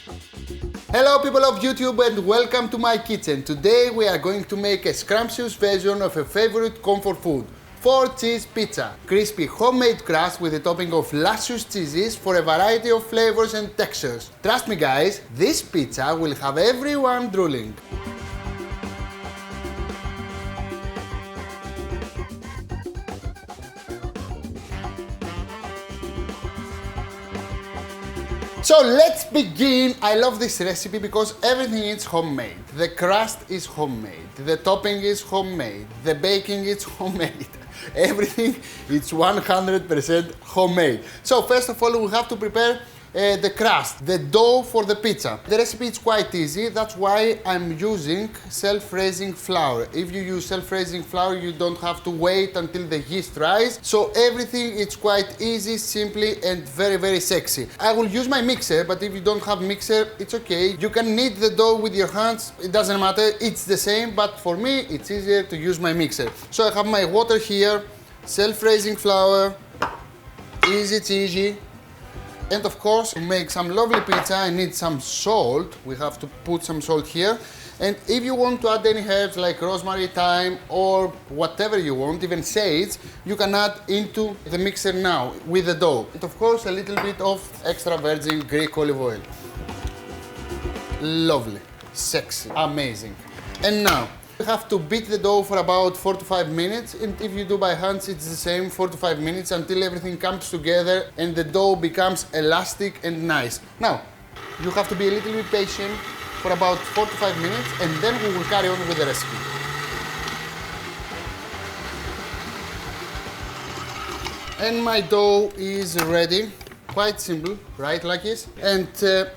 Hello people of YouTube and welcome to my kitchen. Today we are going to make a scrumptious version of a favorite comfort food. 4-cheese pizza. Crispy homemade crust with a topping of luscious cheeses for a variety of flavors and textures. Trust me guys, this pizza will have everyone drooling. So let's begin. I love this recipe because everything is homemade. The crust is homemade, the topping is homemade, the baking is homemade. Everything is 100% homemade. So first of all we have to prepare the crust, the dough for the pizza. The recipe is quite easy, that's why I'm using self-raising flour. If you use self-raising flour, you don't have to wait until the yeast rise. So everything is quite easy, simply and very sexy. I will use my mixer, but if you don't have mixer, it's okay. You can knead the dough with your hands, it doesn't matter, it's the same, but for me, it's easier to use my mixer. So I have my water here, self-raising flour, easy cheesy. And of course, to make some lovely pizza, I need some salt. We have to put some salt here. And if you want to add any herbs like rosemary, thyme, or whatever you want, even sage, you can add into the mixer now with the dough. And of course, a little bit of extra virgin Greek olive oil. Lovely, sexy, amazing. And now, you have to beat the dough for about 4 to 5 minutes, and if you do by hands it's the same, 4 to 5 minutes, until everything comes together and the dough becomes elastic and nice. Now, you have to be a little bit patient for about 4 to 5 minutes, and then we will carry on with the recipe. And my dough is ready. Quite simple, right, Lakis? And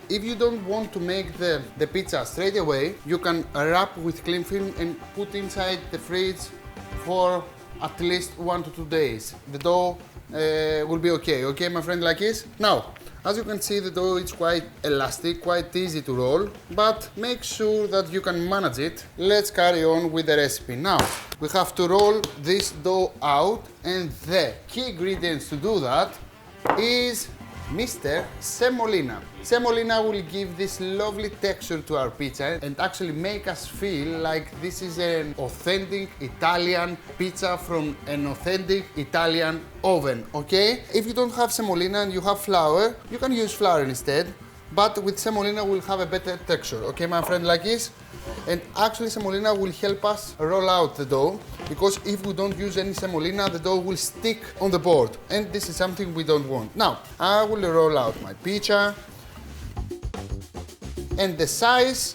if you don't want to make the pizza straight away, you can wrap with cling film and put inside the fridge for at least 1 to 2 days. The dough will be okay, my friend Lakis? Now, as you can see, the dough is quite elastic, quite easy to roll, but make sure that you can manage it. Let's carry on with the recipe. Now, we have to roll this dough out, and the key ingredients to do that is Mr. Semolina. Semolina will give this lovely texture to our pizza and actually make us feel like this is an authentic Italian pizza from an authentic Italian oven, okay? If you don't have semolina and you have flour, you can use flour instead, but with semolina we'll have a better texture, okay, my friend Lakis? And actually semolina will help us roll out the dough, because if we don't use any semolina, the dough will stick on the board, and this is something we don't want. Now, I will roll out my pizza, and the size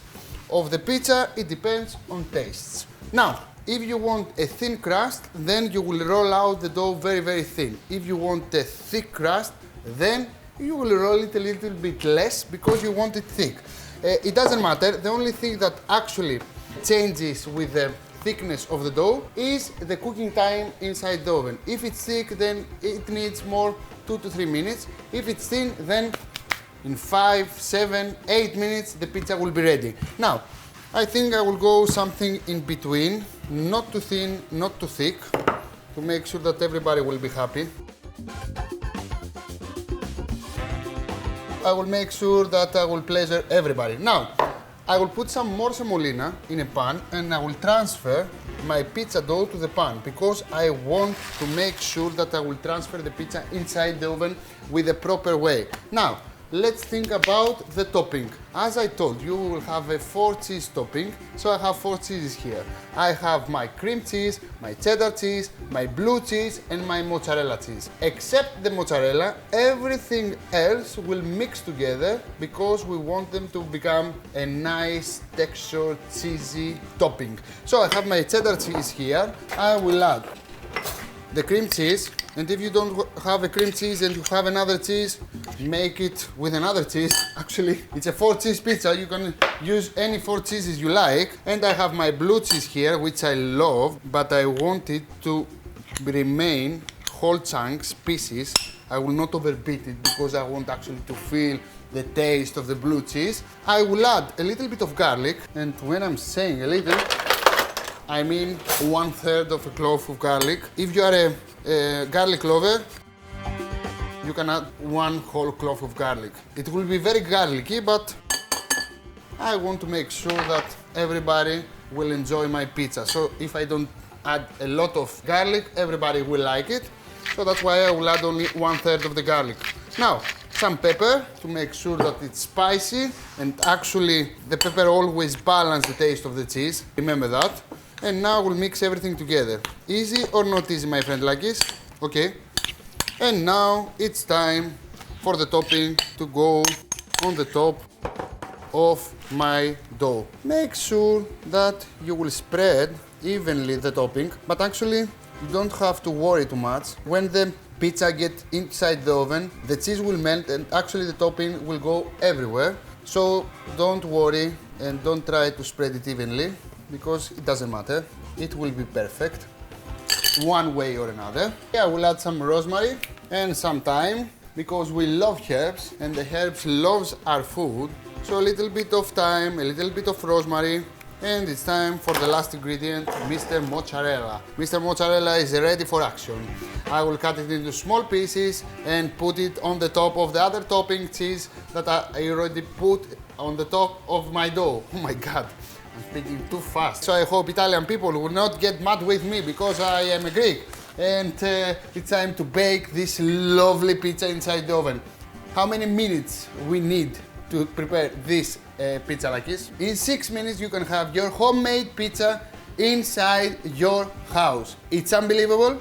of the pizza, it depends on tastes. Now, if you want a thin crust, then you will roll out the dough very thin. If you want a thick crust, then you will roll it a little bit less because you want it thick. It doesn't matter, the only thing that actually changes with the thickness of the dough is the cooking time inside the oven. If it's thick, then it needs more 2 to 3 minutes. If it's thin, then in 5, 7, 8 minutes the pizza will be ready. Now, I think I will go something in between, not too thin, not too thick, to make sure that everybody will be happy. I will make sure that I will pleasure everybody. Now, I will put some more semolina in a pan and I will transfer my pizza dough to the pan, because I want to make sure that I will transfer the pizza inside the oven with the proper way. Now, let's think about the topping. As I told you, we will have a 4-cheese topping, so I have 4 cheeses here. I have my cream cheese, my cheddar cheese, my blue cheese, and my mozzarella cheese. Except the mozzarella, everything else will mix together because we want them to become a nice textured, cheesy topping. So I have my cheddar cheese here. I will add the cream cheese, and if you don't have a cream cheese and you have another cheese, make it with another cheese. Actually, it's a 4-cheese pizza, you can use any 4 cheeses you like. And I have my blue cheese here, which I love, but I want it to remain whole chunks, pieces. I will not overbeat it because I want actually to feel the taste of the blue cheese. I will add a little bit of garlic, and when I'm saying a little, I mean 1/3 of a clove of garlic. If you are a garlic lover, you can add 1 whole clove of garlic. It will be very garlicky, but I want to make sure that everybody will enjoy my pizza. So if I don't add a lot of garlic, everybody will like it. So that's why I will add only 1/3 of the garlic. Now, some pepper to make sure that it's spicy, and actually the pepper always balances the taste of the cheese. Remember that. And now we'll mix everything together. Easy or not easy, my friend Lakis? Okay. And now it's time for the topping to go on the top of my dough. Make sure that you will spread evenly the topping, but actually you don't have to worry too much. When the pizza gets inside the oven, the cheese will melt and actually the topping will go everywhere. So don't worry and don't try to spread it evenly because it doesn't matter. It will be perfect one way or another. I will add some rosemary and some thyme because we love herbs and the herbs loves our food. So a little bit of thyme, a little bit of rosemary, and it's time for the last ingredient, Mr. Mozzarella. Mr. Mozzarella is ready for action. I will cut it into small pieces and put it on the top of the other topping cheese that I already put on the top of my dough. Oh my God, I'm speaking too fast. So I hope Italian people will not get mad with me because I am a Greek. And it's time to bake this lovely pizza inside the oven. How many minutes we need to prepare this pizza like this? In 6 minutes you can have your homemade pizza inside your house. It's unbelievable.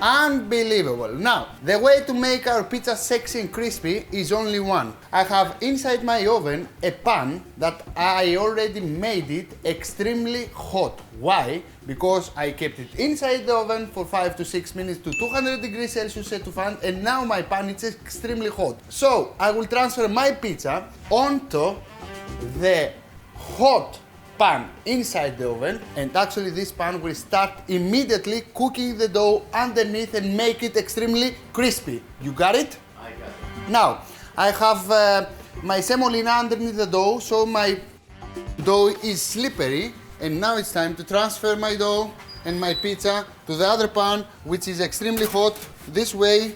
Unbelievable. Now, the way to make our pizza sexy and crispy is only one. I have inside my oven a pan that I already made it extremely hot. Why? Because I kept it inside the oven for 5 to 6 minutes to 200 degrees Celsius set to fan, and now my pan is extremely hot. So I will transfer my pizza onto the hot pan inside the oven, and actually this pan will start immediately cooking the dough underneath and make it extremely crispy. You got it? I got it. Now, I have my semolina underneath the dough, so my dough is slippery, and now it's time to transfer my dough and my pizza to the other pan, which is extremely hot, this way,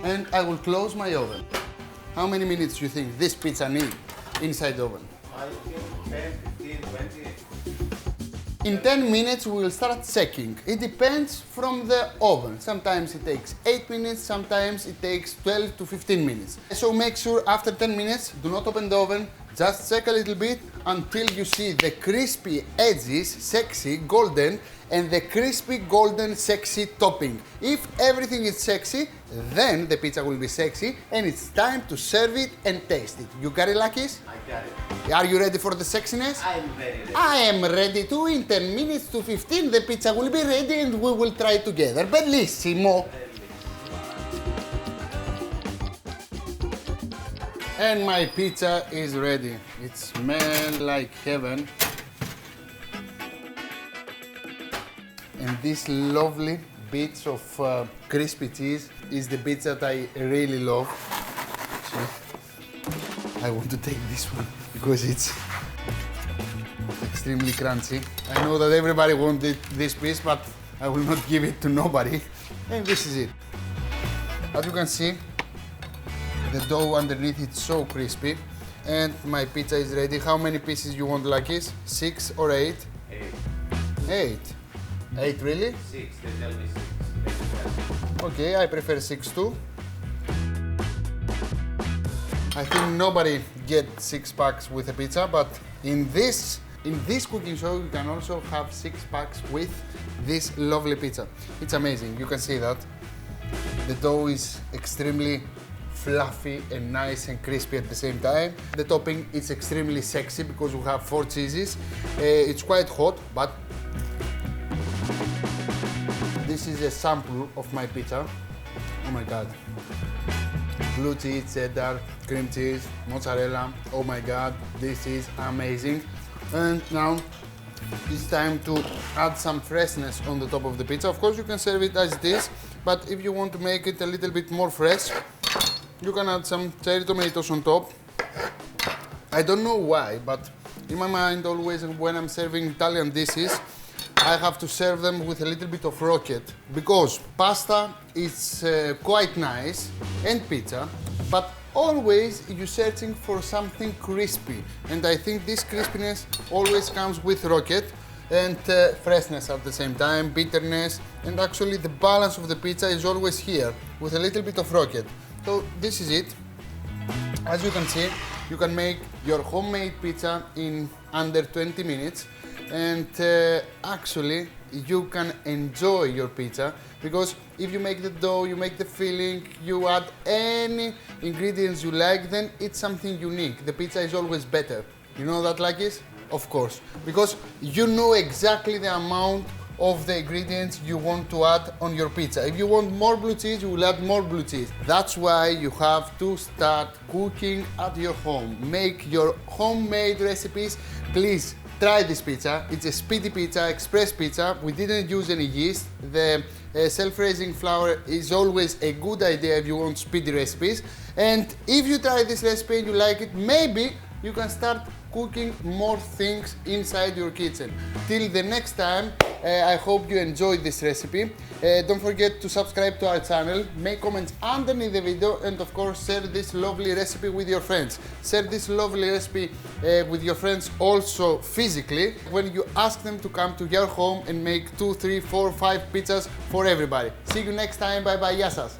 and I will close my oven. How many minutes do you think this pizza needs inside the oven? I think 10, 15, 20. In 10 minutes we will start checking. It depends from the oven. Sometimes it takes 8 minutes, sometimes it takes 12 to 15 minutes. So make sure after 10 minutes, do not open the oven, just check a little bit until you see the crispy edges, sexy, golden, and the crispy, golden, sexy topping. If everything is sexy, then the pizza will be sexy and it's time to serve it and taste it. You got it, Lakis? I got it. Are you ready for the sexiness? I'm very ready. I am ready too. In 10 minutes to 15, the pizza will be ready and we will try together. Bellissimo! And my pizza is ready. It smells like heaven. And this lovely bits of crispy cheese is the bits that I really love. So I want to take this one because it's extremely crunchy. I know that everybody wanted this piece, but I will not give it to nobody. And this is it. As you can see, the dough underneath is so crispy. And my pizza is ready. How many pieces you want, Lakis? 6 or 8? 8. 8. 8 really? 6, they tell me 6. Okay, I prefer 6 too. I think nobody gets 6 packs with a pizza, but in this cooking show you can also have 6 packs with this lovely pizza. It's amazing, you can see that. The dough is extremely fluffy and nice and crispy at the same time. The topping is extremely sexy because we have 4 cheeses. It's quite hot, but this is a sample of my pizza. Oh my God. Blue cheese, cheddar, cream cheese, mozzarella. Oh my God, this is amazing. And now it's time to add some freshness on the top of the pizza. Of course, you can serve it as it is, but if you want to make it a little bit more fresh, you can add some cherry tomatoes on top. I don't know why, but in my mind always when I'm serving Italian dishes, I have to serve them with a little bit of rocket because pasta is quite nice and pizza, but always you're searching for something crispy. And I think this crispiness always comes with rocket and freshness at the same time, bitterness, and actually the balance of the pizza is always here with a little bit of rocket. So this is it. As you can see, you can make your homemade pizza in under 20 minutes, and actually you can enjoy your pizza, because if you make the dough, you make the filling, you add any ingredients you like, then it's something unique. The pizza is always better. You know that, Lakis? Of course, because you know exactly the amount of the ingredients you want to add on your pizza. If you want more blue cheese, you will add more blue cheese. That's why you have to start cooking at your home. Make your homemade recipes. Please try this pizza. It's a speedy pizza, express pizza. We didn't use any yeast. The self-raising flour is always a good idea if you want speedy recipes. And if you try this recipe and you like it, maybe you can start cooking more things inside your kitchen. Till the next time, I hope you enjoyed this recipe. Don't forget to subscribe to our channel, make comments underneath the video, and of course share this lovely recipe with your friends. Share this lovely recipe with your friends also physically, when you ask them to come to your home and make 2, 3, 4, 5 pizzas for everybody. See you next time, bye bye, γεια σας.